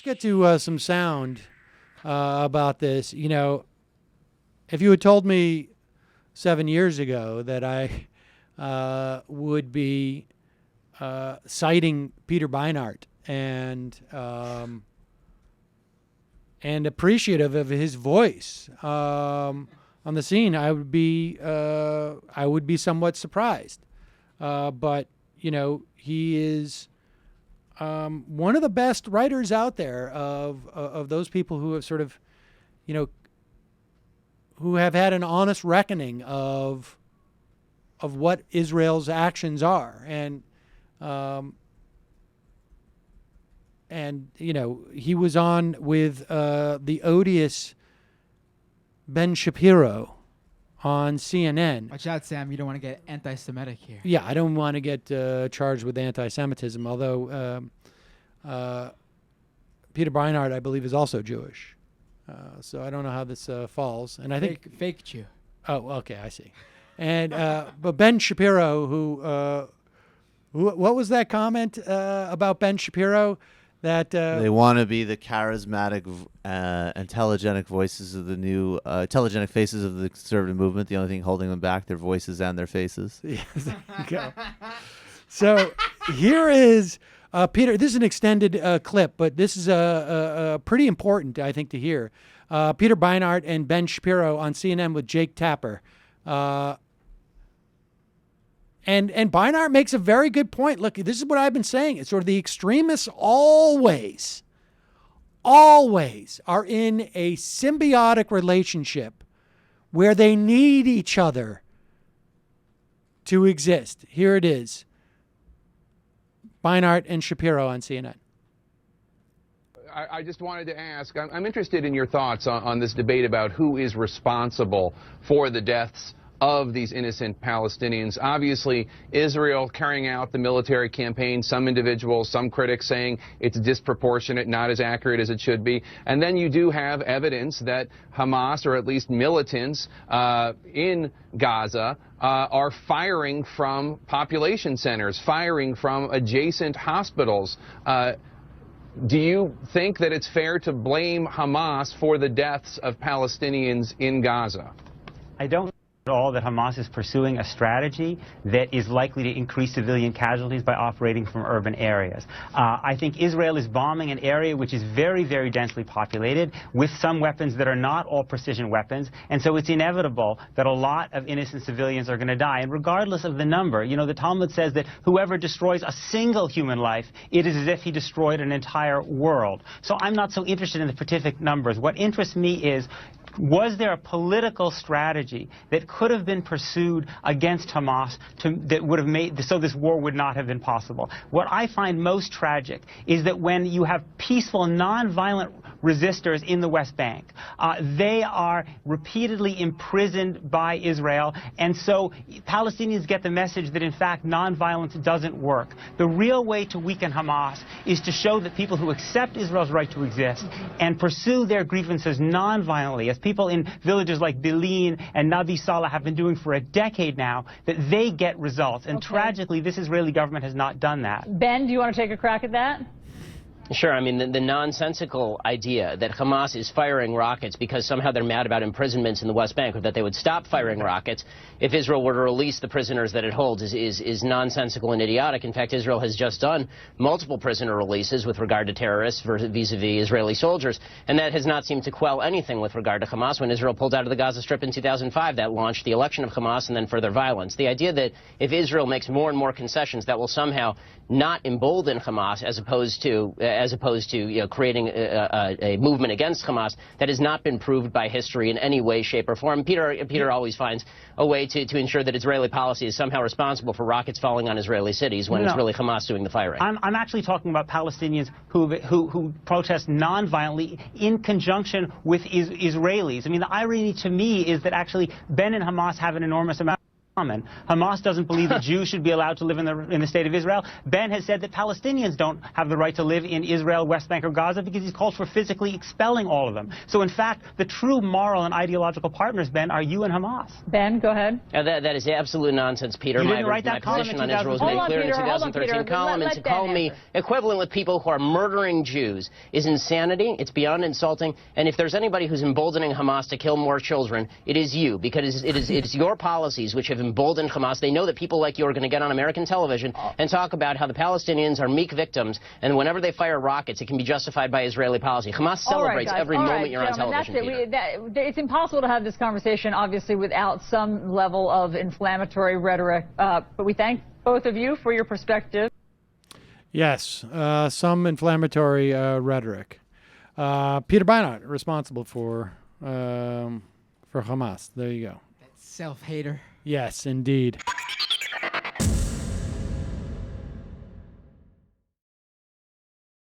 let's get to some sound about this. You know, if you had told me 7 years ago that I would be citing Peter Beinart and appreciative of his voice on the scene, I would be somewhat surprised. But you know, he is one of the best writers out there of those people who have sort of, you know, who have had an honest reckoning of what Israel's actions are, and you know, he was on with the odious Ben Shapiro on CNN. Watch out, Sam. You don't want to get anti-Semitic here. Yeah, I don't want to get charged with anti-Semitism, although Peter Beinart, I believe, is also Jewish. So I don't know how this falls. And I think fake Jew. Oh, okay, I see. And but Ben Shapiro, who what was that comment about Ben Shapiro? That they want to be the charismatic, intelligent voices of the new, intelligent faces of the conservative movement. The only thing holding them back, their voices and their faces. Yes, there you go. So here is Peter. This is an extended clip, but this is pretty important, I think, to hear. Peter Beinart and Ben Shapiro on CNN with Jake Tapper. And Beinart makes a very good point. Look, this is what I've been saying. It's sort of the extremists always are in a symbiotic relationship where they need each other to exist. Here it is. Beinart and Shapiro on CNN. I just wanted to ask, I'm interested in your thoughts on this debate about who is responsible for the deaths of these innocent Palestinians. Obviously, Israel carrying out the military campaign, some individuals, some critics saying it's disproportionate, not as accurate as it should be. And then you do have evidence that Hamas, or at least militants in Gaza, are firing from population centers, firing from adjacent hospitals. Do you think that it's fair to blame Hamas for the deaths of Palestinians in Gaza? I don't at all that Hamas is pursuing a strategy that is likely to increase civilian casualties by operating from urban areas. I think Israel is bombing an area which is very, very densely populated with some weapons that are not all precision weapons, and so it's inevitable that a lot of innocent civilians are going to die. And regardless of the number, you know, the Talmud says that whoever destroys a single human life, it is as if he destroyed an entire world. So I'm not so interested in the specific numbers. What interests me is, was there a political strategy that could have been pursued against Hamas that would have made so this war would not have been possible? What I find most tragic is that when you have peaceful, nonviolent resistors in the West Bank, they are repeatedly imprisoned by Israel, and so Palestinians get the message that in fact nonviolence doesn't work. The real way to weaken Hamas is to show that people who accept Israel's right to exist and pursue their grievances nonviolently, as people in villages like Bilin and Nabi Salah have been doing for a decade now, that they get results. And tragically, this Israeli government has not done that. Ben, do you want to take a crack at that? Sure. I mean, the nonsensical idea that Hamas is firing rockets because somehow they're mad about imprisonments in the West Bank, or that they would stop firing rockets if Israel were to release the prisoners that it holds, is nonsensical and idiotic. In fact, Israel has just done multiple prisoner releases with regard to terrorists vis-a-vis Israeli soldiers, and that has not seemed to quell anything with regard to Hamas. When Israel pulled out of the Gaza Strip in 2005, that launched the election of Hamas and then further violence. The idea that if Israel makes more and more concessions, that will somehow not embolden Hamas as opposed to creating a movement against Hamas, that has not been proved by history in any way, shape, or form. Peter always finds a way to ensure that Israeli policy is somehow responsible for rockets falling on Israeli cities when it's really Hamas doing the firing. I'm actually talking about Palestinians who protest nonviolently in conjunction with Israelis. I mean, the irony to me is that actually Ben and Hamas have an enormous amount common. Hamas doesn't believe that Jews should be allowed to live in the state of Israel. Ben has said that Palestinians don't have the right to live in Israel, West Bank, or Gaza because he's called for physically expelling all of them. So in fact, the true moral and ideological partners, Ben, are you and Hamas. Ben, go ahead. That is absolute nonsense, Peter. You didn't write My that column position in on Israel was made 2013. clear in the Hold on, 2013 Peter. column, Let and to Ben call me answer. equivalent with people who are murdering Jews is insanity. It's beyond insulting. And if there's anybody who's emboldening Hamas to kill more children, it is you, because it is your policies which have emboldened Hamas. They know that people like you are going to get on American television and talk about how the Palestinians are meek victims, and whenever they fire rockets, it can be justified by Israeli policy. Hamas celebrates every moment you're on television, Peter. It's impossible to have this conversation, obviously, without some level of inflammatory rhetoric. But we thank both of you for your perspective. Yes, some inflammatory rhetoric. Peter Beinart, responsible for Hamas. There you go. Self-hater. Yes, indeed.